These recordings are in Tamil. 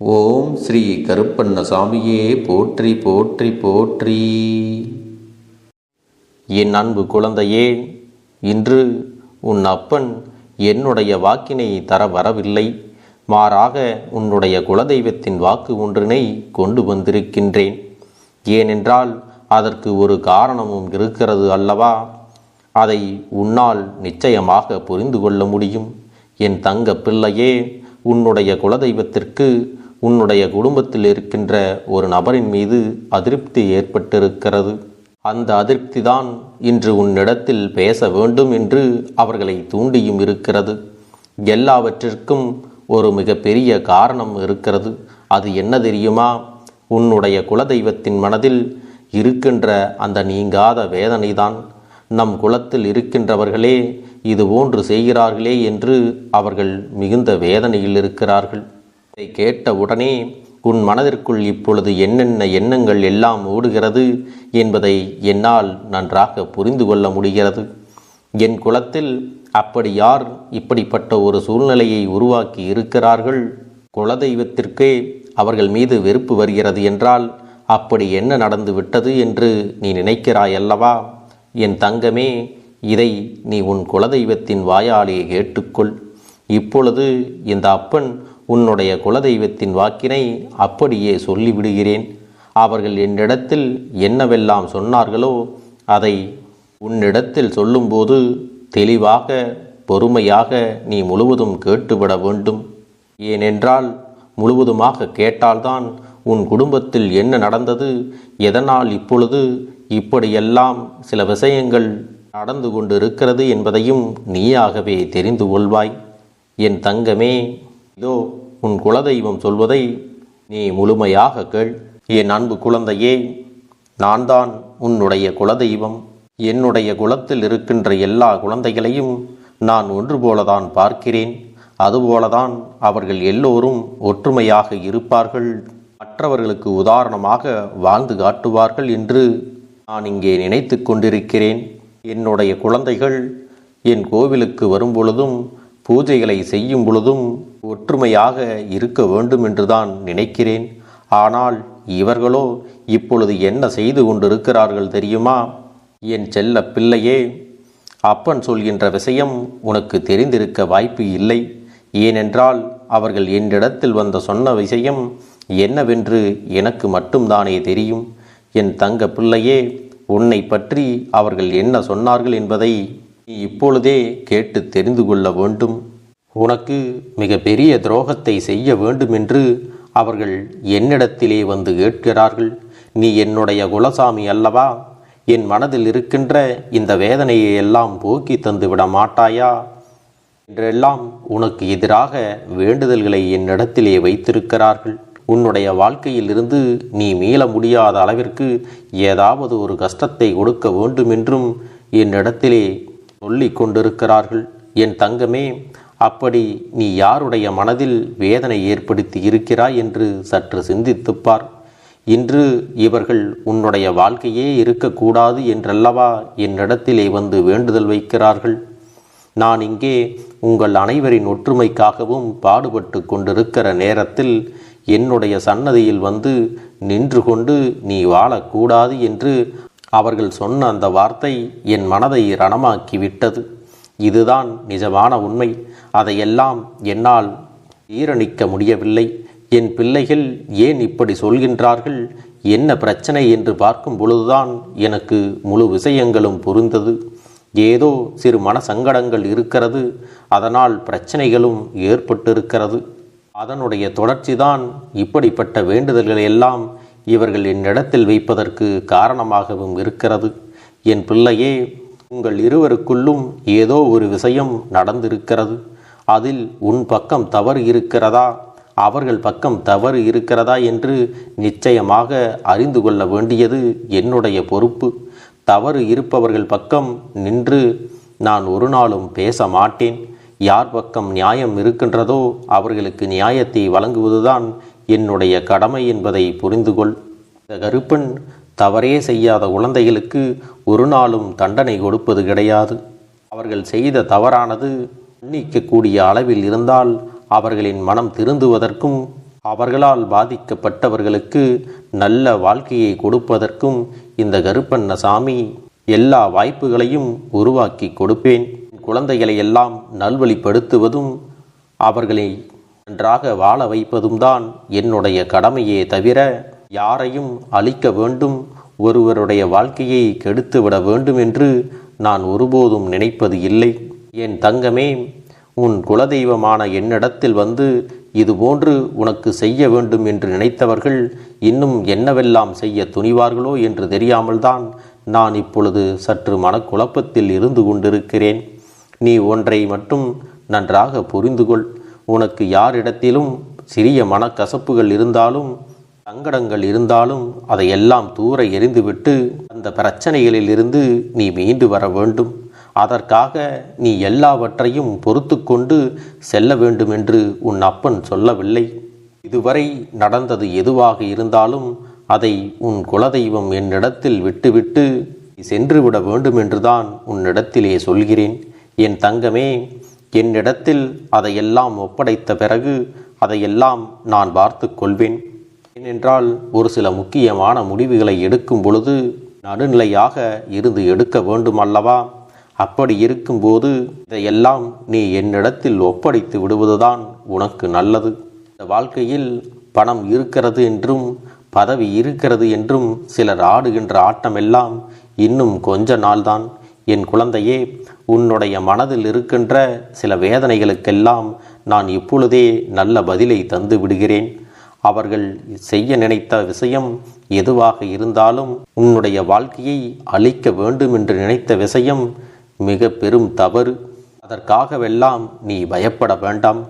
ஓம் ஸ்ரீ கருப்பண்ணசாமியே போற்றி போற்றி போற்றி. என் அன்பு குழந்தையே, இன்று உன் அப்பன் என்னுடைய வாக்கினை தர வரவில்லை. மாறாக உன்னுடைய குலதெய்வத்தின் வாக்கு ஒன்றினை கொண்டு வந்திருக்கின்றேன். ஏனென்றால் அதற்கு ஒரு காரணமும் இருக்கிறது அல்லவா? அதை உன்னால் நிச்சயமாக புரிந்து கொள்ள முடியும். என் தங்க பிள்ளையே, உன்னுடைய குலதெய்வத்திற்கு உன்னுடைய குடும்பத்தில் இருக்கின்ற ஒரு நபரின் மீது அதிருப்தி ஏற்பட்டிருக்கிறது. அந்த அதிருப்தி தான் இன்று உன்னிடத்தில் பேச வேண்டும் என்று அவர்களை தூண்டியும் இருக்கிறது. எல்லாவற்றிற்கும் ஒரு மிகப்பெரிய காரணம் இருக்கிறது. அது என்ன தெரியுமா? உன்னுடைய குலதெய்வத்தின் மனதில் இருக்கின்ற அந்த நீங்காத வேதனைதான். நம் குலத்தில் இருக்கின்றவர்களே இதுபோன்று செய்கிறார்களே என்று அவர்கள் மிகுந்த வேதனையில் இருக்கிறார்கள். இதை கேட்டவுடனே உன் மனதிற்குள் இப்பொழுது என்னென்ன எண்ணங்கள் எல்லாம் ஓடுகிறது என்பதை என்னால் நன்றாக புரிந்து கொள்ள முடிகிறது. என் குலத்தில் அப்படி யார் இப்படிப்பட்ட ஒரு சூழ்நிலையை உருவாக்கி இருக்கிறார்கள்? குலதெய்வத்திற்கே அவர்கள் மீது வெறுப்பு வருகிறது என்றால் அப்படி என்ன நடந்து விட்டது என்று நீ நினைக்கிறாய் அல்லவா? என் தங்கமே, இதை நீ உன் குலதெய்வத்தின் வாயாலே கேட்டுக்கொள். இப்பொழுது இந்த அப்பன் உன்னுடைய குலதெய்வத்தின் வாக்கினை அப்படியே சொல்லிவிடுகிறேன். அவர்கள் என்னிடத்தில் என்னவெல்லாம் சொன்னார்களோ அதை உன்னிடத்தில் சொல்லும்போது தெளிவாக பொறுமையாக நீ முழுவதும் கேட்டுவிட வேண்டும். ஏனென்றால் முழுவதுமாக கேட்டால்தான் உன் குடும்பத்தில் என்ன நடந்தது, எதனால் இப்பொழுது இப்படியெல்லாம் சில விஷயங்கள் நடந்து கொண்டு இருக்கிறது என்பதையும் நீயாகவே தெரிந்து கொள்வாய். என் தங்கமே, இதோ உன் குலதெய்வம் சொல்வதை நீ முழுமையாக கேள். என் அன்பு குழந்தையே, நான் தான் உன்னுடைய குலதெய்வம். என்னுடைய குலத்தில் இருக்கின்ற எல்லா குழந்தைகளையும் நான் ஒன்று போலதான் பார்க்கிறேன். அதுபோலதான் அவர்கள் எல்லோரும் ஒற்றுமையாக இருப்பார்கள், மற்றவர்களுக்கு உதாரணமாக வாழ்ந்து காட்டுவார்கள் என்று நான் இங்கே நினைத்து கொண்டிருக்கிறேன். என்னுடைய குழந்தைகள் என் கோவிலுக்கு வரும் பொழுதும் பூஜைகளை செய்யும் பொழுதும் ஒற்றுமையாக இருக்க வேண்டும் என்றுதான் நினைக்கிறேன். ஆனால் இவர்களோ இப்பொழுது என்ன செய்து கொண்டிருக்கிறார்கள் தெரியுமா? என் செல்ல பிள்ளையே, அப்பன் சொல்கின்ற விஷயம் உனக்கு தெரிந்திருக்க வாய்ப்பு இல்லை. ஏனென்றால் அவர்கள் என்னிடத்தில் வந்த சொன்ன விஷயம் என்னவென்று எனக்கு மட்டும்தானே தெரியும். என் தங்க பிள்ளையே, உன்னை பற்றி அவர்கள் என்ன சொன்னார்கள் என்பதை நீ இப்பொழுதே கேட்டு தெரிந்து கொள்ள வேண்டும். உனக்கு மிக பெரிய துரோகத்தை செய்ய வேண்டும் என்று அவர்கள் என்னிடத்திலே வந்து கேட்கிறார்கள். நீ என்னுடைய குலசாமி அல்லவா? என் மனதில் இருக்கின்ற இந்த வேதனையை எல்லாம் போக்கி தந்து விட மாட்டாயா என்றெல்லாம் உனக்கு எதிராக வேண்டுதல்களை என்னிடத்திலே வைத்திருக்கிறார்கள். உன்னுடைய வாழ்க்கையில் இருந்து நீ மீள முடியாத அளவிற்கு ஏதாவது ஒரு கஷ்டத்தை கொடுக்க வேண்டும் என்றும் என்னிடத்திலே சொல்லி கொண்டிருக்கிறார்கள். என் தங்கமே, அப்படி நீ யாருடைய மனதில் வேதனை ஏற்படுத்தி இருக்கிறாய் என்று சற்று சிந்தித்துப்பார். இன்று இவர்கள் உன்னுடைய வாழ்க்கையே இருக்கக்கூடாது என்றல்லவா என்னிடத்திலே வந்து வேண்டுதல் வைக்கிறார்கள். நான் இங்கே உங்கள் அனைவரின் ஒற்றுமைக்காகவும் பாடுபட்டு கொண்டிருக்கிற நேரத்தில் என்னுடைய சன்னதியில் வந்து நின்று கொண்டு நீ வாழக்கூடாது என்று அவர்கள் சொன்ன அந்த வார்த்தை என் மனதை ரணமாக்கி விட்டது. இதுதான் நிஜமான உண்மை. அதையெல்லாம் என்னால் ஜீரணிக்க முடியவில்லை. என் பிள்ளைகள் ஏன் இப்படி சொல்கின்றார்கள், என்ன பிரச்சனை என்று பார்க்கும் பொழுதுதான் எனக்கு முழு விஷயங்களும் புரிந்தது. ஏதோ சிறு மன சங்கடங்கள் இருக்கிறது, அதனால் பிரச்சனைகளும் ஏற்பட்டிருக்கிறது. அதனுடைய தொடர்ச்சிதான் இப்படிப்பட்ட வேண்டுதல்களை எல்லாம் இவர்கள் என்னிடத்தில் வைப்பதற்கு காரணமாகவும் இருக்கிறது. என் பிள்ளையே, உங்கள் இருவருக்குள்ளும் ஏதோ ஒரு விஷயம் நடந்திருக்கிறது. அதில் உன் பக்கம் தவறு இருக்கிறதா, அவர்கள் பக்கம் தவறு இருக்கிறதா என்று நிச்சயமாக அறிந்து கொள்ள வேண்டியது என்னுடைய பொறுப்பு. தவறு இருப்பவர்கள் பக்கம் நின்று நான் ஒரு நாளும் பேச மாட்டேன். யார் பக்கம் நியாயம் இருக்கின்றதோ அவர்களுக்கு நியாயத்தை வழங்குவதுதான் என்னுடைய கடமை என்பதை புரிந்துகொள். இந்த கருப்பன் தவறே செய்யாத குழந்தைகளுக்கு ஒரு நாளும் தண்டனை கொடுப்பது கிடையாது. அவர்கள் செய்த தவறானது மன்னிக்கக்கூடிய அளவில் இருந்தால் அவர்களின் மனம் திருந்துவதற்கும் அவர்களால் பாதிக்கப்பட்டவர்களுக்கு நல்ல வாழ்க்கையை கொடுப்பதற்கும் இந்த கருப்பண்ணசாமி எல்லா வாய்ப்புகளையும் உருவாக்கி கொடுப்பேன். குழந்தைகளை எல்லாம் நல்வழிப்படுத்துவதும் அவர்களை நன்றாக வாழ வைப்பதும் தான் என்னுடைய கடமையே தவிர யாரையும் அழிக்க வேண்டும், ஒருவருடைய வாழ்க்கையை கெடுத்துவிட வேண்டும் என்று நான் ஒருபோதும் நினைப்பது இல்லை. என் தங்கமே, உன் குலதெய்வமான என்னிடத்தில் வந்து இதுபோன்று உனக்கு செய்ய வேண்டும் என்று நினைத்தவர்கள் இன்னும் என்னவெல்லாம் செய்ய துணிவார்களோ என்று தெரியாமல்தான் நான் இப்பொழுது சற்று மனக்குழப்பத்தில் இருந்து கொண்டிருக்கிறேன். நீ ஒன்றை மட்டும் நன்றாக புரிந்து கொள். உனக்கு யாரிடத்திலும் சிறிய மனக்கசப்புகள் இருந்தாலும் சங்கடங்கள் இருந்தாலும் அதையெல்லாம் தூர எறிந்துவிட்டு அந்த பிரச்சனைகளில் இருந்து நீ மீண்டு வர வேண்டும். அதற்காக நீ எல்லாவற்றையும் பொறுத்து கொண்டு செல்ல வேண்டும் என்று உன் அப்பன் சொல்லவில்லை. இதுவரை நடந்தது எதுவாக இருந்தாலும் அதை உன் குலதெய்வம் என்னிடத்தில் விட்டுவிட்டு சென்றுவிட வேண்டும் என்றுதான் உன்னிடத்திலே சொல்கிறேன். என் தங்கமே, என்னிடத்தில் அதையெல்லாம் ஒப்படைத்த பிறகு அதையெல்லாம் நான் பார்த்து கொள்வேன். ஏனென்றால் ஒரு சில முக்கியமான முடிவுகளை எடுக்கும் பொழுது நடுநிலையாக இருந்து எடுக்க வேண்டும் அல்லவா? அப்படி இருக்கும்போது இதையெல்லாம் நீ என்னிடத்தில் ஒப்படைத்து விடுவதுதான் உனக்கு நல்லது. இந்த வாழ்க்கையில் பணம் இருக்கிறது என்றும் பதவி இருக்கிறது என்றும் சிலர் ஆடுகின்ற ஆட்டமெல்லாம் இன்னும் கொஞ்ச நாள்தான். என் குழந்தையே, உன்னுடைய மனதில் இருக்கின்ற சில வேதனைகளுக்கெல்லாம் நான் இப்பொழுதே நல்ல பதிலை தந்து விடுகிறேன். அவர்கள் செய்ய நினைத்த விஷயம் எதுவாக இருந்தாலும் உன்னுடைய வாழ்க்கையை அழிக்க வேண்டும் என்று நினைத்த விஷயம் மிக பெரும் தவறு. அதற்காகவெல்லாம் நீ பயப்பட வேண்டாம்.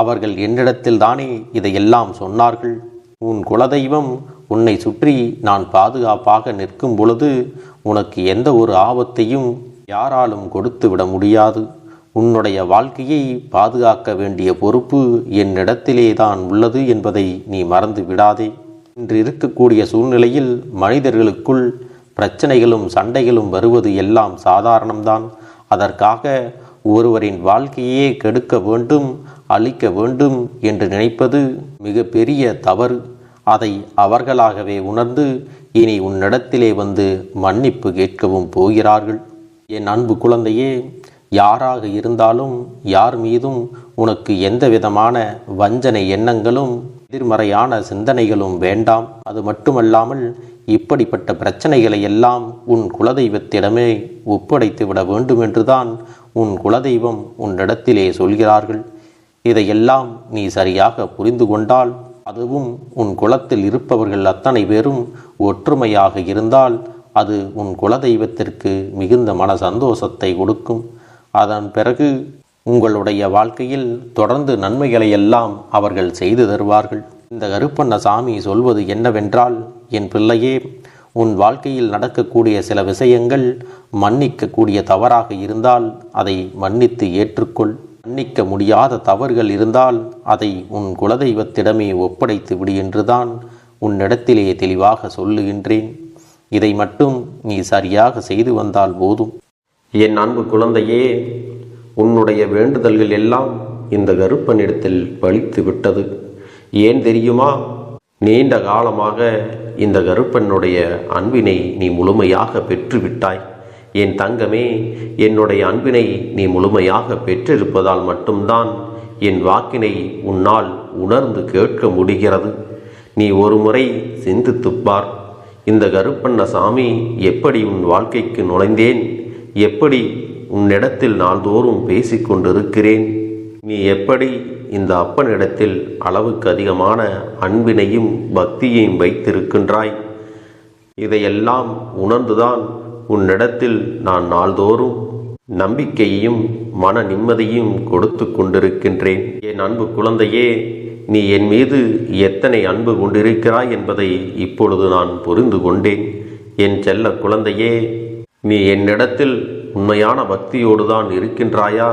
அவர்கள் என்னிடத்தில் தானே இதையெல்லாம் சொன்னார்கள். உன் குலதெய்வம் உன்னை சுற்றி நான் பாதுகாப்பாக நிற்கும் பொழுது உனக்கு எந்த ஒரு ஆபத்தையும் யாராலும் கொடுத்து விட முடியாது. உன்னுடைய வாழ்க்கையை பாதுகாக்க வேண்டிய பொறுப்பு என்னிடத்திலே தான் உள்ளது என்பதை நீ மறந்து விடாதே. இன்று இருக்கக்கூடிய சூழ்நிலையில் மனிதர்களுக்குள் பிரச்சனைகளும் சண்டைகளும் வருவது எல்லாம் சாதாரணம்தான். அதற்காக ஒருவரின் வாழ்க்கையே கெடுக்க வேண்டும், அழிக்க வேண்டும் என்று நினைப்பது மிக பெரிய தவறு. அதை அவர்களாகவே உணர்ந்து இனி உன்னிடத்திலே வந்து மன்னிப்பு கேட்கவும் போகிறார்கள். என் அன்பு குழந்தையே, யாராக இருந்தாலும் யார் மீதும் உனக்கு எந்த விதமான வஞ்சனை எண்ணங்களும் எதிர்மறையான சிந்தனைகளும் வேண்டாம். அது மட்டுமல்லாமல் இப்படிப்பட்ட பிரச்சனைகளை எல்லாம் உன் குலதெய்வத்திடமே ஒப்படைத்து விட வேண்டும் என்றுதான் உன் குலதெய்வம் உன்னிடத்திலே சொல்கிறார்கள். இதையெல்லாம் நீ சரியாக புரிந்து கொண்டால், அதுவும் உன் குலத்தில் இருப்பவர்கள் அத்தனை பேரும் ஒற்றுமையாக இருந்தால் அது உன் குலதெய்வத்திற்கு மிகுந்த மன சந்தோஷத்தை கொடுக்கும். அதன் பிறகு உங்களுடைய வாழ்க்கையில் தொடர்ந்து நன்மைகளை எல்லாம் அவர்கள் செய்து தருவார்கள். இந்த கருப்பண்ணசாமி சொல்வது என்னவென்றால், என் பிள்ளையே, உன் வாழ்க்கையில் நடக்கக்கூடிய சில விஷயங்கள் மன்னிக்கக்கூடிய தவறாக இருந்தால் அதை மன்னித்து ஏற்றுக்கொள். மன்னிக்க முடியாத தவறுகள் இருந்தால் அதை உன் குலதெய்வத்திடமே ஒப்படைத்து விடு என்றுதான் உன்னிடத்திலே தெளிவாக சொல்லுகின்றேன். இதை மட்டும் நீ சரியாக செய்து வந்தால் போதும். என் அன்பு குழந்தையே, உன்னுடைய வேண்டுதல்கள் எல்லாம் இந்த கருப்பனிடத்தில் பலித்து விட்டது. ஏன் தெரியுமா? நீண்ட காலமாக இந்த கருப்பனுடைய அன்பினை நீ முழுமையாக பெற்றுவிட்டாய். என் தங்கமே, என்னுடைய அன்பினை நீ முழுமையாக பெற்றிருப்பதால் மட்டும்தான் என் வாக்கினை உன்னால் உணர்ந்து கேட்க முடிகிறது. நீ ஒரு முறை சிந்தித்துப்பார். இந்த கருப்பண்ணசாமி எப்படி உன் வாழ்க்கைக்கு நுழைந்தேன், எப்படி உன்னிடத்தில் நாள்தோறும் பேசிக்கொண்டிருக்கிறேன், நீ எப்படி இந்த அப்பனிடத்தில் அளவுக்கு அதிகமான அன்பினையும் பக்தியையும் வைத்திருக்கின்றாய், இதையெல்லாம் உணர்ந்துதான் உன்னிடத்தில் நான் நாள்தோறும் நம்பிக்கையையும் மன நிம்மதியும் கொடுத்து கொண்டிருக்கின்றேன். என் அன்பு குழந்தையே, நீ என் மீது எத்தனை அன்பு கொண்டிருக்கிறாய் என்பதை இப்பொழுது நான் புரிந்து கொண்டேன். என் செல்ல குழந்தையே, நீ என்னிடத்தில் உண்மையான பக்தியோடு தான் இருக்கின்றாயா,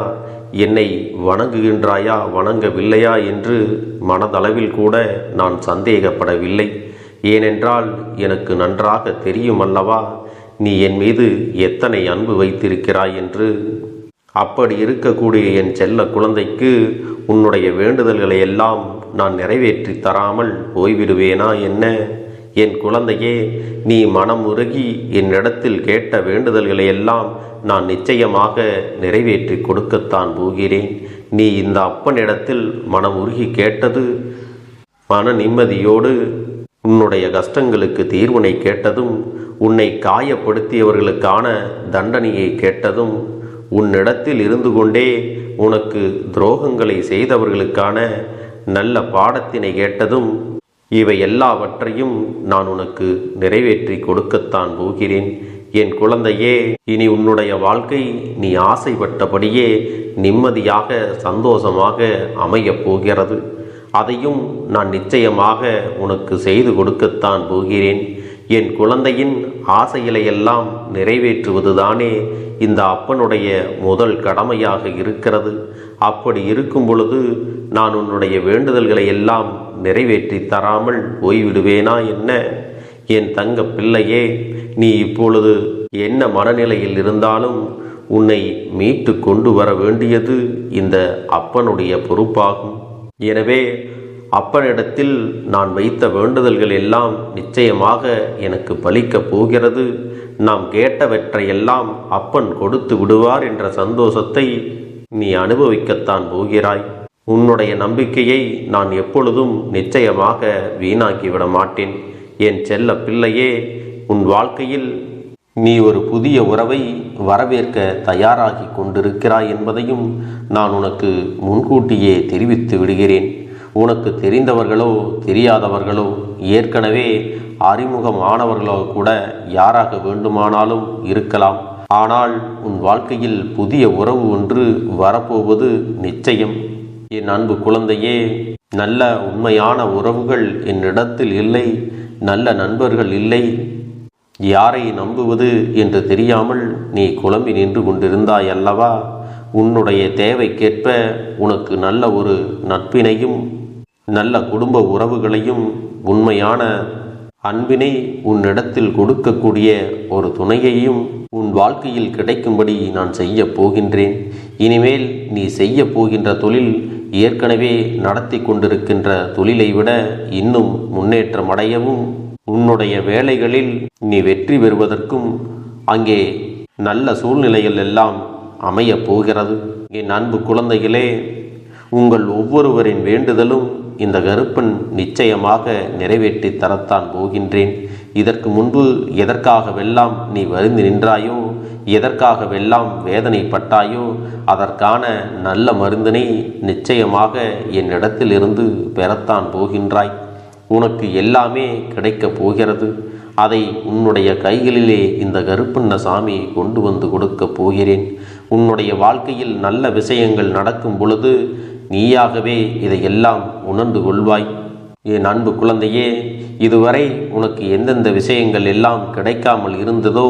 என்னை வணங்குகின்றாயா வணங்கவில்லையா என்று மனதளவில் கூட நான் சந்தேகப்படவில்லை. ஏனென்றால் எனக்கு நன்றாக தெரியும் அல்லவா நீ என் மீது எத்தனை அன்பு வைத்திருக்கிறாய் என்று. அப்படி இருக்கக்கூடிய என் செல்ல குழந்தைக்கு உன்னுடைய வேண்டுதல்களை எல்லாம் நான் நிறைவேற்றி தராமல் போய்விடுவேனா என்ன? என் குழந்தையே, நீ மனம் உருகி என்னிடத்தில் கேட்ட வேண்டுதல்களை எல்லாம் நான் நிச்சயமாக நிறைவேற்றி கொடுக்கத்தான் போகிறேன். நீ இந்த அப்பனிடத்தில் மனம் உருகி கேட்டது மன நிம்மதியோடு உன்னுடைய கஷ்டங்களுக்கு தீர்வினை கேட்டதும், உன்னை காயப்படுத்தியவர்களுக்கான தண்டனையை கேட்டதும், உன்னிடத்தில் இருந்து கொண்டே உனக்கு துரோகங்களை செய்தவர்களுக்கான நல்ல பாடத்தினை கேட்டதும், இவை எல்லாவற்றையும் நான் உனக்கு நிறைவேற்றி கொடுக்கத்தான் போகிறேன். என் குழந்தையே, இனி உன்னுடைய வாழ்க்கை நீ ஆசைப்பட்டபடியே நிம்மதியாக சந்தோஷமாக அமையப் போகிறது. அதையும் நான் நிச்சயமாக உனக்கு செய்து கொடுக்கத்தான் போகிறேன். என் குழந்தையின் ஆசைகளை எல்லாம் நிறைவேற்றுவதுதானே இந்த அப்பனுடைய முதல் கடமையாக இருக்கிறது. அப்படி இருக்கும் பொழுது நான் உன்னுடைய வேண்டுதல்களை எல்லாம் நிறைவேற்றி தராமல் போய்விடுவேனா என்ன? என் தங்க பிள்ளையே, நீ இப்பொழுது என்ன மனநிலையில் இருந்தாலும் உன்னை மீட்டு கொண்டு வர வேண்டியது இந்த அப்பனுடைய பொறுப்பாகும். எனவே அப்பனிடத்தில் நான் வைத்த வேண்டுதல்கள் எல்லாம் நிச்சயமாக எனக்கு பலிக்கப் போகிறது. நாம் கேட்டவற்றையெல்லாம் அப்பன் கொடுத்து விடுவார் என்ற சந்தோஷத்தை நீ அனுபவிக்கத்தான் போகிறாய். உன்னுடைய நம்பிக்கையை நான் எப்பொழுதும் நிச்சயமாக வீணாக்கிவிட மாட்டேன். என் செல்ல பிள்ளையே, உன் வாழ்க்கையில் நீ ஒரு புதிய உறவை வரவேற்க தயாராகி கொண்டிருக்கிறாய் என்பதையும் நான் உனக்கு முன்கூட்டியே தெரிவித்து விடுகிறேன். உனக்கு தெரிந்தவர்களோ தெரியாதவர்களோ, ஏற்கனவே அறிமுகமானவர்களோ கூட யாராக வேண்டுமானாலும் இருக்கலாம். ஆனால் உன் வாழ்க்கையில் புதிய உறவு ஒன்று வரப்போவது நிச்சயம். என் அன்பு குழந்தையே, நல்ல உண்மையான உறவுகள் என்னிடத்தில் இல்லை, நல்ல நண்பர்கள் இல்லை. யாரை நம்புவது என்று தெரியாமல் நீ குழம்பி நின்று கொண்டிருந்தாய் அல்லவா? உன்னுடைய தேவைக்கேற்ப உனக்கு நல்ல ஒரு நட்பினையும் நல்ல குடும்ப உறவுகளையும் உண்மையான அன்பினை உன்னிடத்தில் கொடுக்கக்கூடிய ஒரு துணையையும் உன் வாழ்க்கையில் கிடைக்கும்படி நான் செய்ய போகின்றேன். இனிமேல் நீ செய்ய போகின்ற தொழில் ஏற்கனவே நடத்தி கொண்டிருக்கின்ற தொழிலை விட இன்னும் முன்னேற்றம் அடையவும், உன்னுடைய வேலைகளில் நீ வெற்றி பெறுவதற்கும் அங்கே நல்ல சூழ்நிலைகள் எல்லாம் அமையப் போகிறது. என் அன்பு குழந்தைகளே, உங்கள் ஒவ்வொருவரின் வேண்டுதலும் இந்த கருப்பன் நிச்சயமாக நிறைவேற்றி தரத்தான் போகின்றேன். இதற்கு முன்பு எதற்காகவெல்லாம் நீ வருந்தி நின்றாயோ, எதற்காகவெல்லாம் வேதனைப்பட்டாயோ, அதற்கான நல்ல மருந்தினை நிச்சயமாக என்னிடத்திலிருந்து பெறத்தான் போகின்றாய். உனக்கு எல்லாமே கிடைக்கப் போகிறது. அதை உன்னுடைய கைகளிலே இந்த கருப்பண்ணசாமி கொண்டு வந்து கொடுக்கப் போகிறேன். உன்னுடைய வாழ்க்கையில் நல்ல விஷயங்கள் நடக்கும் பொழுது நீயாகவே இதையெல்லாம் உணர்ந்து கொள்வாய். என் அன்பு குழந்தையே, இதுவரை உனக்கு எந்தெந்த விஷயங்கள் எல்லாம் கிடைக்காமல் இருந்ததோ,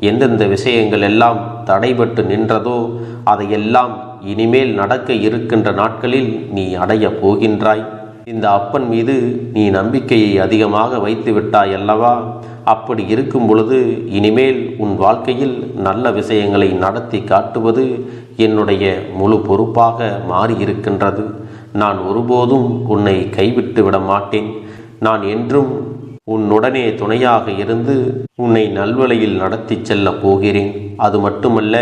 எந்தெந்த விஷயங்கள் எல்லாம் தடைபட்டு நின்றதோ, அதையெல்லாம் இனிமேல் நடக்க இருக்கின்ற நாட்களில் நீ அடையப் போகின்றாய். இந்த அப்பன் மீது நீ நம்பிக்கையை அதிகமாக வைத்து விட்டாய் அல்லவா? அப்படி இருக்கும் பொழுது இனிமேல் உன் வாழ்க்கையில் நல்ல விஷயங்களை நடத்தி காட்டுவது என்னுடைய முழு பொறுப்பாக மாறியிருக்கின்றது. நான் ஒருபோதும் உன்னை கைவிட்டு விட மாட்டேன். நான் என்றும் உன்னுடனே துணையாக இருந்து உன்னை நல்வழியில் நடத்தி செல்ல போகிறேன். அது மட்டுமல்ல,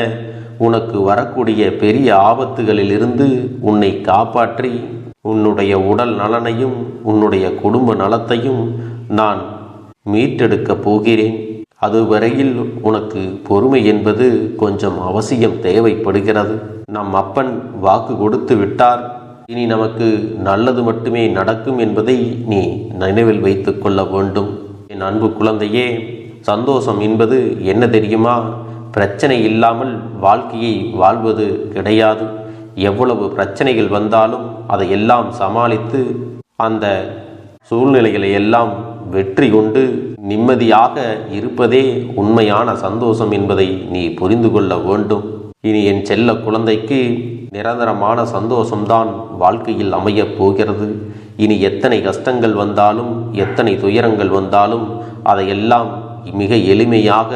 உனக்கு வரக்கூடிய பெரிய ஆபத்துகளிலிருந்து உன்னை காப்பாற்றி உன்னுடைய உடல் நலனையும் உன்னுடைய குடும்ப நலத்தையும் நான் மீட்டெடுக்கப் போகிறேன். அதுவரையில் உனக்கு பொறுமை என்பது கொஞ்சம் அவசியம் தேவைப்படுகிறது. நம் அப்பன் வாக்கு கொடுத்து விட்டார். இனி நமக்கு நல்லது மட்டுமே நடக்கும் என்பதை நீ நினைவில் வைத்து கொள்ள வேண்டும். என் அன்பு குழந்தையே, சந்தோஷம் என்பது என்ன தெரியுமா? பிரச்சனை இல்லாமல் வாழ்க்கையை வாழ்வது கிடையாது. எவ்வளவு பிரச்சனைகள் வந்தாலும் அதையெல்லாம் சமாளித்து அந்த சூழ்நிலைகளை எல்லாம் வெற்றி கொண்டு நிம்மதியாக இருப்பதே உண்மையான சந்தோஷம் என்பதை நீ புரிந்து கொள்ள வேண்டும். இனி என் செல்ல குழந்தைக்கு நிரந்தரமான சந்தோஷம்தான் வாழ்க்கையில் அமையப் போகிறது. இனி எத்தனை கஷ்டங்கள் வந்தாலும், எத்தனை துயரங்கள் வந்தாலும் அதையெல்லாம் மிக எளிமையாக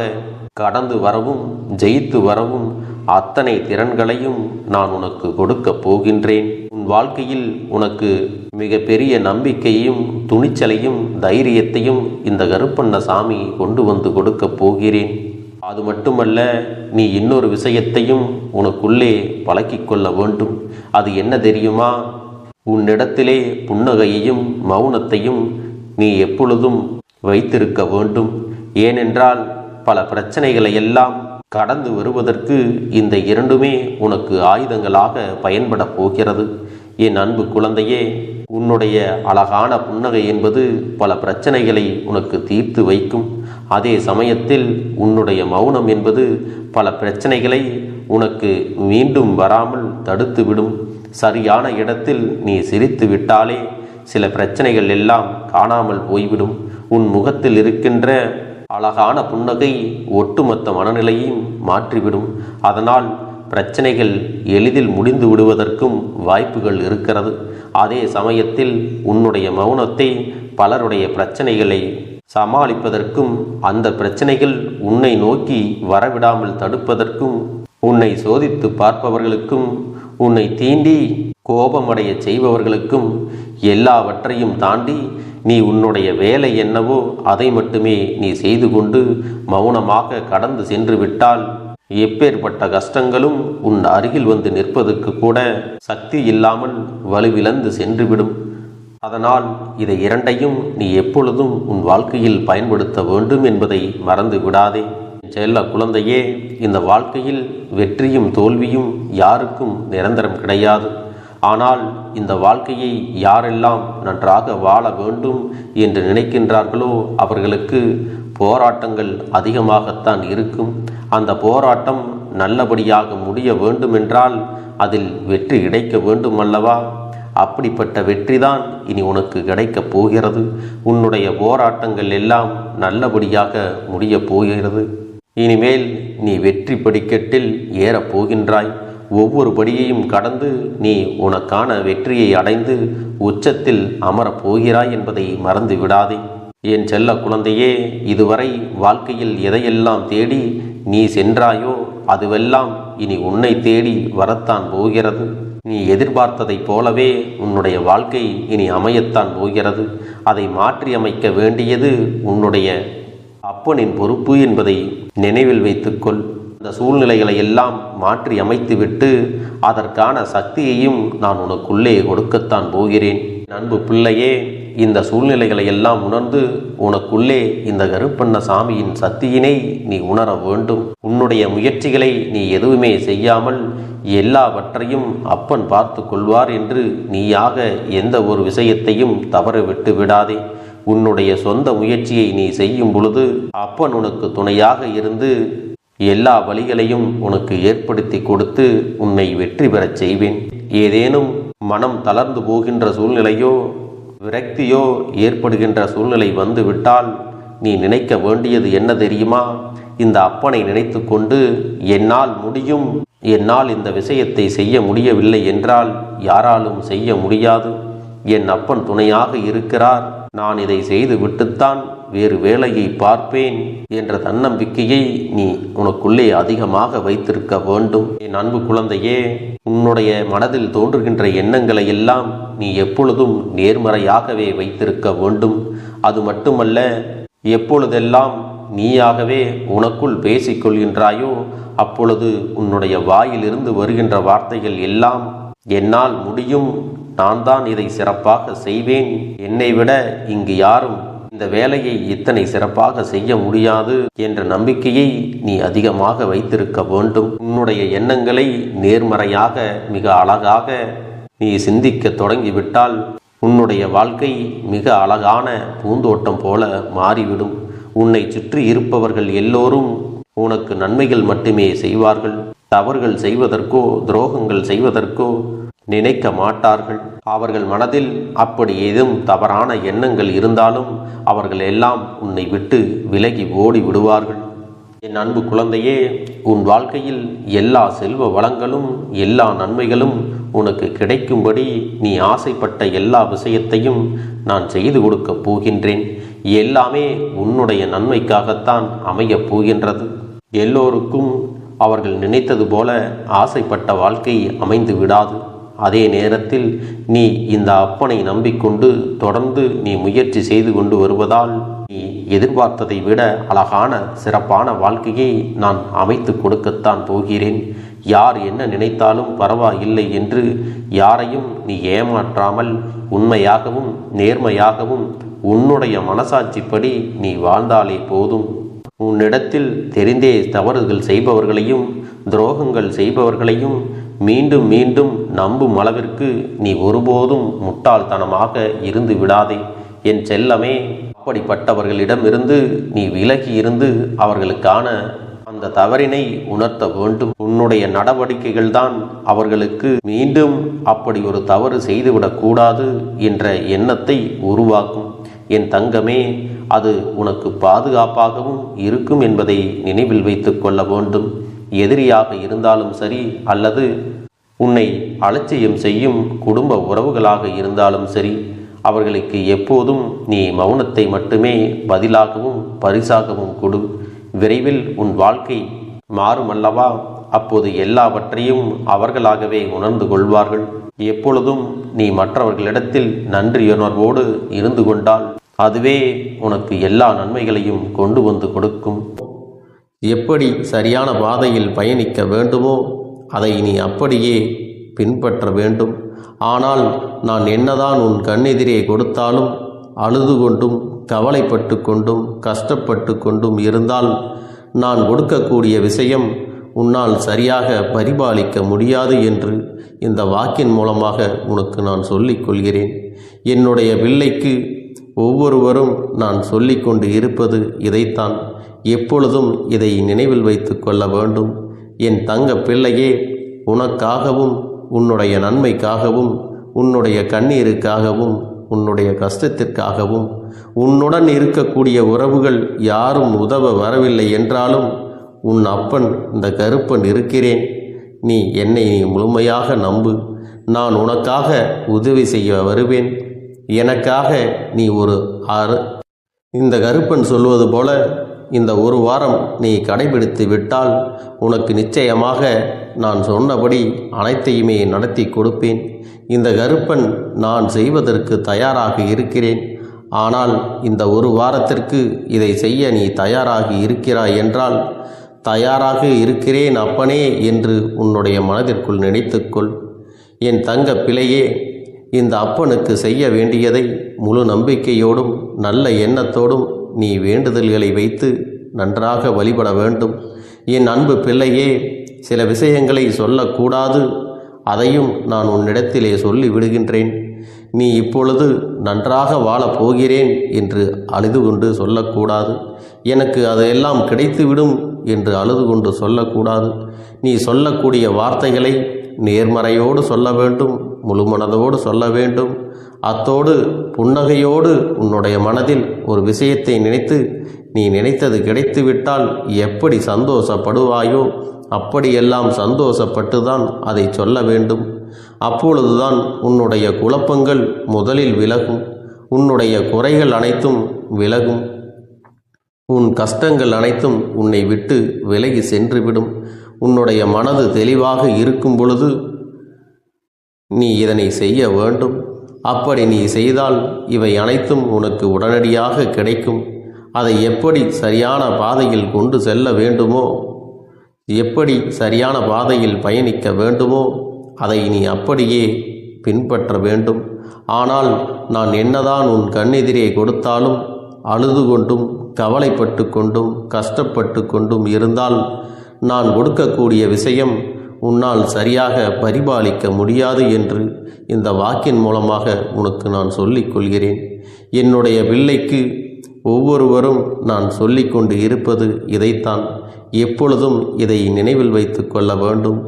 கடந்து வரவும் ஜெயித்து வரவும் அத்தனை திறன்களையும் நான் உனக்கு கொடுக்கப் போகின்றேன். உன் வாழ்க்கையில் உனக்கு மிக பெரிய நம்பிக்கையையும் துணிச்சலையும் தைரியத்தையும் இந்த கருப்பண்ணசாமி கொண்டு வந்து கொடுக்க போகிறேன். அது மட்டுமல்ல, நீ இன்னொரு விஷயத்தையும் உனக்குள்ளே பழக்கிக்கொள்ள வேண்டும். அது என்ன தெரியுமா? உன்னிடத்திலே புன்னகையையும் மௌனத்தையும் நீ எப்பொழுதும் வைத்திருக்க வேண்டும். ஏனென்றால் பல பிரச்சனைகளை எல்லாம் கடந்து வருவதற்கு இந்த இரண்டுமே உனக்கு ஆயுதங்களாக பயன்பட போகிறது. என் அன்பு குழந்தையே, உன்னுடைய அழகான புன்னகை என்பது பல பிரச்சனைகளை உனக்கு தீர்த்து வைக்கும். அதே சமயத்தில் உன்னுடைய மௌனம் என்பது பல பிரச்சனைகளை உனக்கு மீண்டும் வராமல் தடுத்துவிடும். சரியான இடத்தில் நீ சிரித்து விட்டாலே சில பிரச்சனைகள் எல்லாம் காணாமல் போய்விடும். உன் முகத்தில் இருக்கின்ற அழகான புன்னகை ஒட்டுமொத்த மனநிலையையும் மாற்றிவிடும். அதனால் பிரச்சனைகள் எளிதில் முடிந்து விடுவதற்கும் வாய்ப்புகள் இருக்கிறது. அதே சமயத்தில் உன்னுடைய மௌனத்தை பலருடைய பிரச்சனைகளை சமாளிப்பதற்கும், அந்த பிரச்சனைகள் உன்னை நோக்கி வரவிடாமல் தடுப்பதற்கும், உன்னை சோதித்து பார்ப்பவர்களுக்கும், உன்னை தீண்டி கோபமடைய செய்பவர்களுக்கும் எல்லாவற்றையும் தாண்டி நீ உன்னுடைய வேலை என்னவோ அதை மட்டுமே நீ செய்து கொண்டு மௌனமாக கடந்து சென்று விட்டால் எப்பேற்பட்ட கஷ்டங்களும் உன் அருகில் வந்து நிற்பதற்கு கூட சக்தி இல்லாமல் வலுவிழந்து சென்றுவிடும். அதனால் இதை இரண்டையும் நீ எப்பொழுதும் உன் வாழ்க்கையில் பயன்படுத்த வேண்டும் என்பதை மறந்து விடாதே. செல்ல குழந்தையே, இந்த வாழ்க்கையில் வெற்றியும் தோல்வியும் யாருக்கும் நிரந்தரம் கிடையாது. ஆனால் இந்த வாழ்க்கையை யாரெல்லாம் நன்றாக வாழ வேண்டும் என்று நினைக்கின்றார்களோ அவர்களுக்கு போராட்டங்கள் அதிகமாகத்தான் இருக்கும். அந்த போராட்டம் நல்லபடியாக முடிய வேண்டுமென்றால் அதில் வெற்றி கிடைக்க வேண்டும் அல்லவா? அப்படிப்பட்ட வெற்றிதான் இனி உனக்கு கிடைக்கப் போகிறது. உன்னுடைய போராட்டங்கள் எல்லாம் நல்லபடியாக முடியப் போகிறது. இனிமேல் நீ வெற்றி படிக்கட்டில் ஏறப் போகின்றாய். ஒவ்வொரு படியையும் கடந்து நீ உனக்கான வெற்றியை அடைந்து உச்சத்தில் அமரப் போகிறாய் என்பதை மறந்து விடாதே. என் செல்ல குழந்தையே, இதுவரை வாழ்க்கையில் எதையெல்லாம் தேடி நீ சென்றாயோ அதுவெல்லாம் இனி உன்னை தேடி வரத்தான் போகிறது. நீ எதிர்பார்த்ததைப் போலவே உன்னுடைய வாழ்க்கை இனி அமையத்தான் போகிறது. அதை மாற்றி அமைக்க வேண்டியது உன்னுடைய அப்பனின் பொறுப்பு என்பதை நினைவில் வைத்துக்கொள். இந்த சூழ்நிலைகளை எல்லாம் மாற்றி அமைத்துவிட்டு அதற்கான சக்தியையும் நான் உனக்குள்ளே கொடுக்கத்தான் போகிறேன். அன்பு பிள்ளையே, இந்த சூழ்நிலைகளை எல்லாம் உணர்ந்து உனக்குள்ளே இந்த கருப்பண்ணசாமியின் சக்தியினை நீ உணர வேண்டும். உன்னுடைய முயற்சிகளை நீ எதுவுமே செய்யாமல் எல்லாவற்றையும் அப்பன் பார்த்து கொள்வார் என்று நீயாக எந்த ஒரு விஷயத்தையும் தவற விட்டு விடாதே. உன்னுடைய சொந்த முயற்சியை நீ செய்யும் பொழுது அப்பன் உனக்கு துணையாக இருந்து எல்லா வழிகளையும் உனக்கு ஏற்படுத்தி கொடுத்து உன்னை வெற்றி பெறச் செய்வேன். ஏதேனும் மனம் தளர்ந்து போகின்ற சூழ்நிலையோ விரக்தியோ ஏற்படுகின்ற சூழ்நிலை வந்துவிட்டால் நீ நினைக்க வேண்டியது என்ன தெரியுமா? இந்த அப்பனை நினைத்து கொண்டு என்னால் முடியும், என்னால் இந்த விஷயத்தை செய்ய முடியவில்லை என்றால் யாராலும் செய்ய முடியாது. என் அப்பன் துணையாக இருக்கிறார், நான் இதை செய்து விட்டுத்தான் வேறு வேலையை பார்ப்பேன் என்ற தன்னம்பிக்கையை நீ உனக்குள்ளே அதிகமாக வைத்திருக்க வேண்டும். என் அன்பு குழந்தையே, உன்னுடைய மனதில் தோன்றுகின்ற எண்ணங்களை எல்லாம் நீ எப்பொழுதும் நேர்மறையாகவே வைத்திருக்க வேண்டும். அது மட்டுமல்ல, எப்பொழுதெல்லாம் நீயாகவே உனக்குள் பேசிக்கொள்கின்றாயோ அப்பொழுது உன்னுடைய வாயிலிருந்து வருகின்ற வார்த்தைகள் எல்லாம் என்னால் முடியும், நான் தான் இதை சிறப்பாக செய்வேன், என்னை விட இங்கு யாரும் இந்த வேலையை இத்தனை சிறப்பாக செய்ய முடியாது என்ற நம்பிக்கையை நீ அதிகமாக வைத்திருக்க வேண்டும். உன்னுடைய எண்ணங்களை நேர்மறையாக மிக அழகாக நீ சிந்திக்க தொடங்கிவிட்டால் உன்னுடைய வாழ்க்கை மிக அழகான பூந்தோட்டம் போல மாறிவிடும். உன்னை சுற்றி இருப்பவர்கள் எல்லோரும் உனக்கு நன்மைகள் மட்டுமே செய்வார்கள். தவறுகள் செய்வதற்கோ துரோகங்கள் செய்வதற்கோ நினைக்க மாட்டார்கள். அவர்கள் மனதில் அப்படி ஏதும் தவறான எண்ணங்கள் இருந்தாலும் அவர்கள் எல்லாம் உன்னை விட்டு விலகி ஓடி விடுவார்கள். என் அன்பு குழந்தையே, உன் வாழ்க்கையில் எல்லா செல்வ வளங்களும் எல்லா நன்மைகளும் உனக்கு கிடைக்கும்படி நீ ஆசைப்பட்ட எல்லா விஷயத்தையும் நான் செய்து கொடுக்கப் போகின்றேன். எல்லாமே உன்னுடைய நன்மைக்காகத்தான் அமையப் போகின்றது. எல்லோருக்கும் அவர்கள் நினைத்தது போல ஆசைப்பட்ட வாழ்க்கை அமைந்து விடாது. அதே நேரத்தில் நீ இந்த அப்பனை நம்பிக்கொண்டு தொடர்ந்து நீ முயற்சி செய்து கொண்டு வருவதால் நீ எதிர்பார்த்ததை விட அழகான சிறப்பான வாழ்க்கையை நான் அமைத்து கொடுக்கத்தான் போகிறேன். யார் என்ன நினைத்தாலும் பரவாயில்லை என்று யாரையும் நீ ஏமாற்றாமல் உண்மையாகவும் நேர்மையாகவும் உன்னுடைய மனசாட்சிப்படி நீ வாழ்ந்தாலே போதும். உன்னிடத்தில் தெரிந்தே தவறுகள் செய்பவர்களையும் துரோகங்கள் செய்பவர்களையும் மீண்டும் மீண்டும் நம்பும் அளவிற்கு நீ ஒருபோதும் முட்டாள்தனமாக இருந்து விடாதே என் செல்லமே. அப்படிப்பட்டவர்களிடமிருந்து நீ விலகி இருந்து அவர்களுக்கான அந்த தவறினை உணர்த்த வேண்டும். உன்னுடைய நடவடிக்கைகள் தான் அவர்களுக்கு மீண்டும் அப்படி ஒரு தவறு செய்துவிடக்கூடாது என்ற எண்ணத்தை உருவாக்கும். என் தங்கமே, அது உனக்கு பாதுகாப்பாகவும் இருக்கும் என்பதை நினைவில் வைத்து கொள்ள வேண்டும். எதிரியாக இருந்தாலும் சரி அல்லது உன்னை அலட்சியம் செய்யும் குடும்ப உறவுகளாக இருந்தாலும் சரி, அவர்களுக்கு எப்போதும் நீ மௌனத்தை மட்டுமே பதிலாகவும் பரிசாகவும் கொடு. விரைவில் உன் வாழ்க்கை மாறுமல்லவா? அப்போது எல்லாவற்றையும் அவர்களாகவே உணர்ந்து கொள்வார்கள். எப்பொழுதும் நீ மற்றவர்களிடத்தில் நன்றியுணர்வோடு இருந்து கொண்டால் அதுவே உனக்கு எல்லா நன்மைகளையும் கொண்டு வந்து கொடுக்கும். எப்படி சரியான பாதையில் பயணிக்க வேண்டுமோ அதை நீ அப்படியே பின்பற்ற வேண்டும். ஆனால் நான் என்னதான் உன் கண்ணெதிரே கொடுத்தாலும் அழுது கொண்டும் கவலைப்பட்டு கொண்டும் கஷ்டப்பட்டு கொண்டும் இருந்தால் நான் கொடுக்கக்கூடிய விஷயம் உன்னால் சரியாக பரிபாலிக்க முடியாது என்று இந்த வாக்கின் மூலமாக உனக்கு நான் சொல்லிக் கொள்கிறேன். என்னுடைய பிள்ளைக்கு ஒவ்வொருவரும் நான் சொல்லிக்கொண்டு இருப்பது இதைத்தான். எப்பொழுதும் இதை நினைவில் வைத்து கொள்ள வேண்டும். என் தங்க பிள்ளையே, உனக்காகவும் உன்னுடைய நன்மைக்காகவும் உன்னுடைய கண்ணீருக்காகவும் உன்னுடைய கஷ்டத்திற்காகவும் உன்னுடன் இருக்கக்கூடிய உறவுகள் யாரும் உதவ வரவில்லை என்றாலும் உன் அப்பன் இந்த கருப்பன் இருக்கிறேன். நீ என்னை முழுமையாக நம்பு. நான் உனக்காக உதவி செய்ய வருவேன். எனக்காக நீ இந்த கருப்பன் சொல்வது போல இந்த ஒரு வாரம் நீ கடைபிடித்து விட்டால் உனக்கு நிச்சயமாக நான் சொன்னபடி அனைத்தையுமே நடத்தி கொடுப்பேன். இந்த கருப்பன் நான் செய்வதற்கு தயாராக இருக்கிறேன். ஆனால் இந்த ஒரு வாரத்திற்கு இதை செய்ய நீ தயாராகி இருக்கிறாய் என்றால், தயாராக இருக்கிறேன் அப்பனே என்று உன்னுடைய மனதிற்குள் நினைத்துக்கொள். என் தங்க பிள்ளையே, இந்த அப்பனுக்கு செய்ய வேண்டியதை முழு நம்பிக்கையோடும் நல்ல எண்ணத்தோடும் நீ வேண்டுதல்களை வைத்து நன்றாக வழிபட வேண்டும். என் அன்பு பிள்ளையே, சில விஷயங்களை சொல்லக்கூடாது, அதையும் நான் உன்னிடத்திலே சொல்லி விடுகின்றேன். நீ இப்பொழுது நன்றாக வாழப் போகிறேன் என்று அழுது கொண்டு சொல்லக்கூடாது. எனக்கு அதையெல்லாம் கிடைத்துவிடும் என்று அழுது கொண்டு சொல்லக்கூடாது. நீ சொல்லக்கூடிய வார்த்தைகளை நேர்மறையோடு சொல்ல வேண்டும், முழுமனதோடு சொல்ல வேண்டும். அத்தோடு புன்னகையோடு உன்னுடைய மனதில் ஒரு விஷயத்தை நினைத்து நீ நினைத்தது கிடைத்துவிட்டால் எப்படி சந்தோஷப்படுவாயோ அப்படியெல்லாம் சந்தோஷப்பட்டுதான் அதை சொல்ல வேண்டும். அப்பொழுதுதான் உன்னுடைய குழப்பங்கள் முதலில் விலகும். உன்னுடைய குறைகள் அனைத்தும் விலகும். உன் கஷ்டங்கள் அனைத்தும் உன்னை விட்டு விலகி சென்றுவிடும். உன்னுடைய மனது தெளிவாக இருக்கும் பொழுது நீ இதனை செய்ய வேண்டும். அப்படி நீ செய்தால் இவை அனைத்தும் உனக்கு உடனடியாக கிடைக்கும். அதை எப்படி சரியான பாதையில் கொண்டு செல்ல வேண்டுமோ, எப்படி சரியான பாதையில் பயணிக்க வேண்டுமோ அதை நீ அப்படியே பின்பற்ற வேண்டும். ஆனால் நான் என்னதான் உன் கண்ணெதிரே கொடுத்தாலும் அழுது கொண்டும் கவலைப்பட்டு கொண்டும் கஷ்டப்பட்டு கொண்டும் இருந்தால் நான் கொடுக்கக்கூடிய விஷயம் உன்னால் சரியாக பரிபாலிக்க முடியாது என்று இந்த வாக்கின் மூலமாக உனக்கு நான் சொல்லிக் கொள்கிறேன். என்னுடைய பிள்ளைக்கு ஒவ்வொருவரும் நான் சொல்லிக்கொண்டு இருப்பது இதைத்தான். எப்பொழுதும் இதை நினைவில் வைத்து கொள்ள வேண்டும்.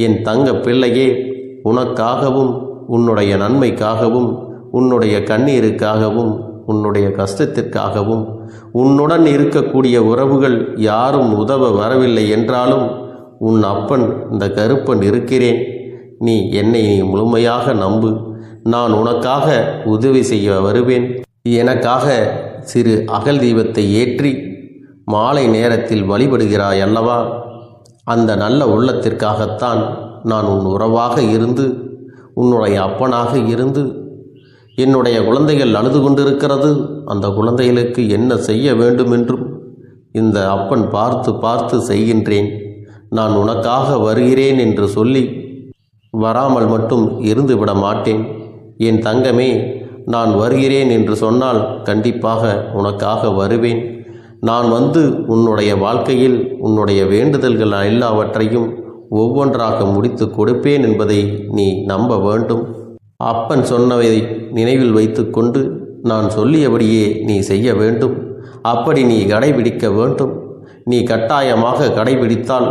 என் தங்க பிள்ளையே, உனக்காகவும் உன்னுடைய நன்மைக்காகவும் உன்னுடைய கண்ணீருக்காகவும் உன்னுடைய கஷ்டத்திற்காகவும் உன்னுடன் இருக்கக்கூடிய உறவுகள் யாரும் உதவ வரவில்லை என்றாலும் உன் அப்பன் இந்த கருப்பன் இருக்கிறேன். நீ என்னை முழுமையாக நம்பு. நான் உனக்காக உதவி செய்ய வருவேன். எனக்காக சிறு அகல் தீபத்தை ஏற்றி மாலை நேரத்தில் வழிபடுகிறாய் அல்லவா? அந்த நல்ல உள்ளத்திற்காகத்தான் நான் உன் உறவாக இருந்து உன்னுடைய அப்பனாக இருந்து என்னுடைய குழந்தைகள் அழுது கொண்டிருக்கிறது, அந்த குழந்தைகளுக்கு என்ன செய்ய வேண்டும் என்றும் இந்த அப்பன் பார்த்து பார்த்து செய்கின்றேன். நான் உனக்காக வருகிறேன் என்று சொல்லி வராமல் மட்டும் இருந்து விட மாட்டேன். என் தங்கமே, நான் வருகிறேன் என்று சொன்னால் கண்டிப்பாக உனக்காக வருவேன். நான் வந்து உன்னுடைய வாழ்க்கையில் உன்னுடைய வேண்டுதல்கள் எல்லாவற்றையும் ஒவ்வொன்றாக முடித்து கொடுப்பேன் என்பதை நீ நம்ப வேண்டும். அப்பன் சொன்னதை நினைவில் வைத்துக்கொண்டு நான் சொல்லியபடியே நீ செய்ய வேண்டும். அப்படி நீ கடைபிடிக்க வேண்டும். நீ கட்டாயமாக கடைபிடித்தால்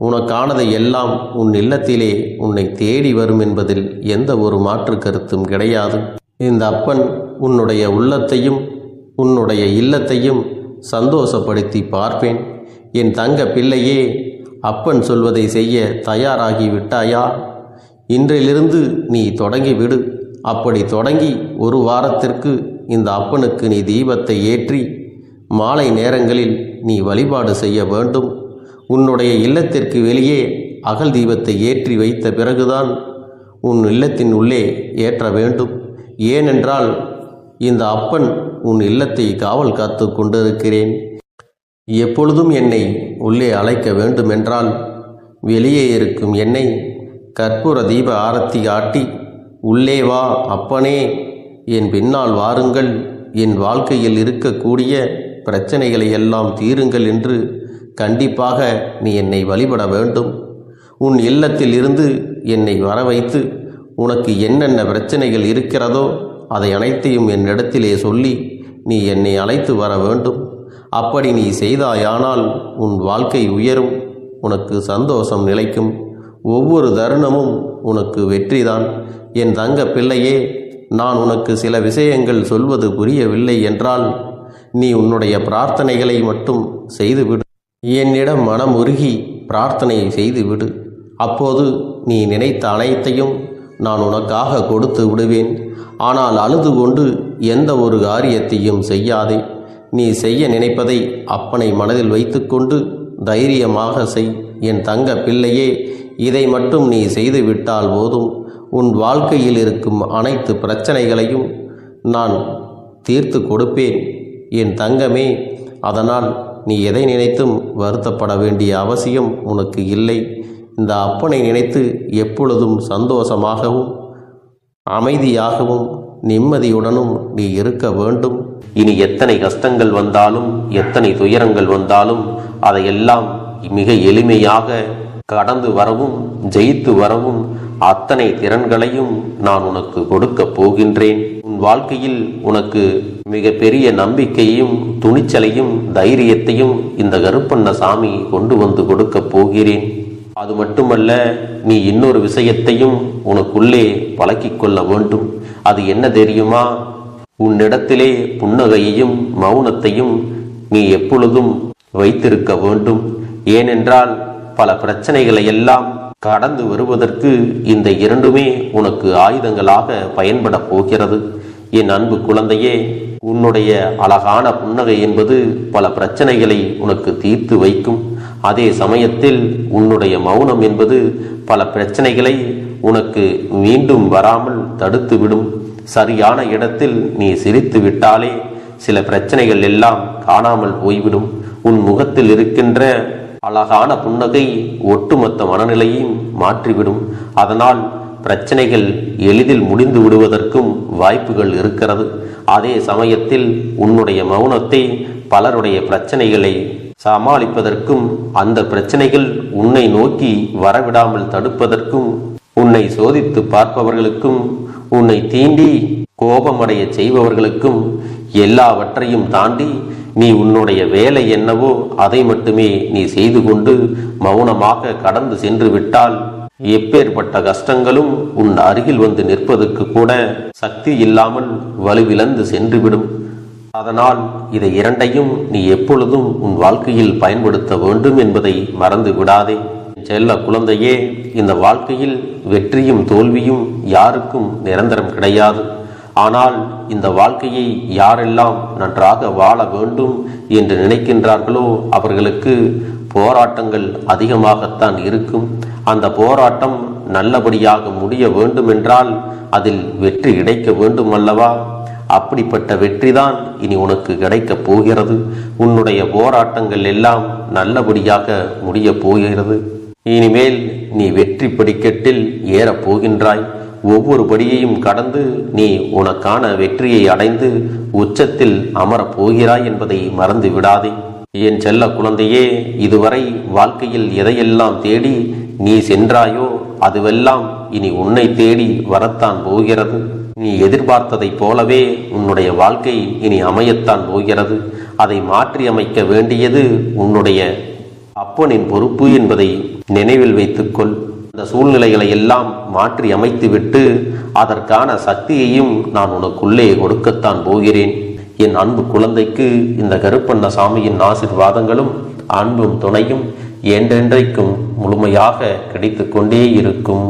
உனக்கானதை எல்லாம் உன் இல்லத்திலே உன்னை தேடி வரும் என்பதில் எந்த ஒரு மாற்று கருத்தும் கிடையாது. இந்த அப்பன் உன்னுடைய உள்ளத்தையும் உன்னுடைய இல்லத்தையும் சந்தோஷப்படுத்தி பார்ப்பேன். என் தங்க பிள்ளையே, அப்பன் சொல்வதை செய்ய தயாராகி விட்டாயா? இன்றிலிருந்து நீ தொடங்கிவிடு. அப்படி தொடங்கி ஒரு வாரத்திற்கு இந்த அப்பனுக்கு நீ தீபத்தை ஏற்றி மாலை நேரங்களில் நீ வழிபாடு செய்ய வேண்டும். உன்னுடைய இல்லத்திற்கு வெளியே அகல் தீபத்தை ஏற்றி வைத்த பிறகுதான் உன் இல்லத்தின் உள்ளே ஏற்ற வேண்டும். ஏனென்றால் இந்த அப்பன் உன் இல்லத்தை காவல் காத்து கொண்டிருக்கிறேன். எப்பொழுதும் என்னை உள்ளே அழைக்க வேண்டுமென்றால் வெளியே இருக்கும் என்னை கற்பூர தீப ஆரத்தி காட்டி உள்ளே வா அப்பனே, என் பின்னால் வாருங்கள், என் வாழ்க்கையில் இருக்கக்கூடிய பிரச்சனைகளை எல்லாம் தீருங்கள் என்று கண்டிப்பாக நீ என்னை வழிபட வேண்டும். உன் இல்லத்தில் இருந்து என்னை வர வைத்து உனக்கு என்னென்ன பிரச்சனைகள் இருக்கிறதோ அதை அனைத்தையும் என்னிடத்திலே சொல்லி நீ என்னை அழைத்து வர வேண்டும். அப்படி நீ செய்தாயானால் உன் வாழ்க்கை உயரும், உனக்கு சந்தோஷம் நிலைக்கும், ஒவ்வொரு தருணமும் உனக்கு வெற்றிதான். என் தங்க பிள்ளையே, நான் உனக்கு சில விஷயங்கள் சொல்வது புரியவில்லை என்றால் நீ உன்னுடைய பிரார்த்தனைகளை மட்டும் செய்துவிடு. என்னிடம் மனமுருகி பிரார்த்தனை செய்துவிடு. அப்போது நீ நினைத்த அனைத்தையும் நான் உனக்காக கொடுத்து விடுவேன். ஆனால் அழுது கொண்டு எந்த ஒரு காரியத்தையும் செய்யாதே. நீ செய்ய நினைப்பதை அப்பனை மனதில் வைத்துக்கொண்டு தைரியமாக செய். என் தங்க பிள்ளையே, இதை மட்டும் நீ செய்துவிட்டால் போதும். உன் வாழ்க்கையில் இருக்கும் அனைத்து பிரச்சனைகளையும் நான் தீர்த்து கொடுப்பேன் என் தங்கமே. அதனால் நீ எதை நினைத்தும் வருத்தப்பட வேண்டிய அவசியம் உனக்கு இல்லை. இந்த அப்பனை நினைத்து எப்பொழுதும் சந்தோஷமாகவும் அமைதியாகவும் நிம்மதியுடனும் நீ இருக்க வேண்டும். இனி எத்தனை கஷ்டங்கள் வந்தாலும் எத்தனை துயரங்கள் வந்தாலும் அதையெல்லாம் மிக எளிமையாக கடந்து வரவும் ஜெயித்து வரவும் அத்தனை திறன்களையும் நான் உனக்கு கொடுக்க போகின்றேன். உன் வாழ்க்கையில் உனக்கு மிக பெரிய நம்பிக்கையும் துணிச்சலையும் தைரியத்தையும் இந்த கருப்பண்ண சாமி கொண்டு வந்து கொடுக்க போகிறேன். அது மட்டுமல்ல, நீ இன்னொரு விஷயத்தையும் உனக்குள்ளே பழக்கிக் கொள்ள வேண்டும். அது என்ன தெரியுமா? உன்னிடத்திலே புன்னகையையும் மௌனத்தையும் நீ எப்பொழுதும் வைத்திருக்க வேண்டும். ஏனென்றால் பல பிரச்சனைகளை எல்லாம் கடந்து வருவதற்கு இந்த இரண்டுமே உனக்கு ஆயுதங்களாக பயன்பட போகிறது. என் அன்பு குழந்தையே, உன்னுடைய அழகான புன்னகை என்பது பல பிரச்சனைகளை உனக்கு தீர்த்து வைக்கும். அதே சமயத்தில் உன்னுடைய மௌனம் என்பது பல பிரச்சனைகளை உனக்கு மீண்டும் வராமல் தடுத்துவிடும். சரியான இடத்தில் நீ சிரித்து விட்டாலே சில பிரச்சனைகள் எல்லாம் காணாமல் போய்விடும். உன் முகத்தில் இருக்கின்ற அழகான புன்னகை ஒட்டுமொத்த மனநிலையும் மாற்றிவிடும். அதனால் பிரச்சனைகள் எளிதில் முடிந்து விடுவதற்கும் வாய்ப்புகள் இருக்கிறது. அதே சமயத்தில் உன்னுடைய மௌனத்தை பலருடைய பிரச்சனைகளை சமாளிப்பதற்கும் அந்த பிரச்சனைகள் உன்னை நோக்கி வரவிடாமல் தடுப்பதற்கும் உன்னை சோதித்து பார்ப்பவர்களுக்கும் உன்னை தீண்டி கோபமடைய செய்பவர்களுக்கும் எல்லாவற்றையும் தாண்டி நீ உன்னுடைய வேலை என்னவோ அதை மட்டுமே நீ செய்து கொண்டு மௌனமாக கடந்து சென்று விட்டால் எப்பேற்பட்ட கஷ்டங்களும் உன் அருகில் வந்து நிற்பதற்கு கூட சக்தி இல்லாமல் வலுவிழந்து சென்றுவிடும். அதனால் இதை இரண்டையும் நீ எப்பொழுதும் உன் வாழ்க்கையில் பயன்படுத்த வேண்டும் என்பதை மறந்து விடாதே. செல்ல குழந்தையே, இந்த வாழ்க்கையில் வெற்றியும் தோல்வியும் யாருக்கும் நிரந்தரம் கிடையாது. ஆனால் இந்த வாழ்க்கையை யாரெல்லாம் நன்றாக வாழ வேண்டும் என்று நினைக்கின்றார்களோ அவர்களுக்கு போராட்டங்கள் அதிகமாகத்தான் இருக்கும். அந்த போராட்டம் நல்லபடியாக முடிய வேண்டுமென்றால் அதில் வெற்றி கிடைக்க வேண்டும் அல்லவா? அப்படிப்பட்ட வெற்றிதான் இனி உனக்கு கிடைக்கப் போகிறது. உன்னுடைய போராட்டங்கள் எல்லாம் நல்லபடியாக முடிய போகிறது. இனிமேல் நீ வெற்றி படிக்கட்டில் ஏறப் போகின்றாய். ஒவ்வொரு படியையும் கடந்து நீ உனக்கான வெற்றியை அடைந்து உச்சத்தில் அமரப் போகிறாய் என்பதை மறந்து விடாதே. என் செல்ல குழந்தையே, இதுவரை வாழ்க்கையில் எதையெல்லாம் தேடி நீ சென்றாயோ அதுவெல்லாம் இனி உன்னை தேடி வரத்தான் போகிறது. நீ எதிர்பார்த்ததைப் போலவே உன்னுடைய வாழ்க்கை இனி அமையத்தான் போகிறது. அதை மாற்றி அமைக்க வேண்டியது உன்னுடைய அப்பனின் பொறுப்பு என்பதை நினைவில் வைத்துக்கொள். அந்த சூழ்நிலைகளை எல்லாம் மாற்றி அமைத்துவிட்டு அதற்கான சக்தியையும் நான் உனக்குள்ளே கொடுக்கத்தான் போகிறேன். என் அன்பு குழந்தைக்கு இந்த கருப்பண்ணசாமியின் ஆசீர்வாதங்களும் அன்பும் துணையும் என்றென்றைக்கும் முழுமையாக கிடைத்து கொண்டே இருக்கும்.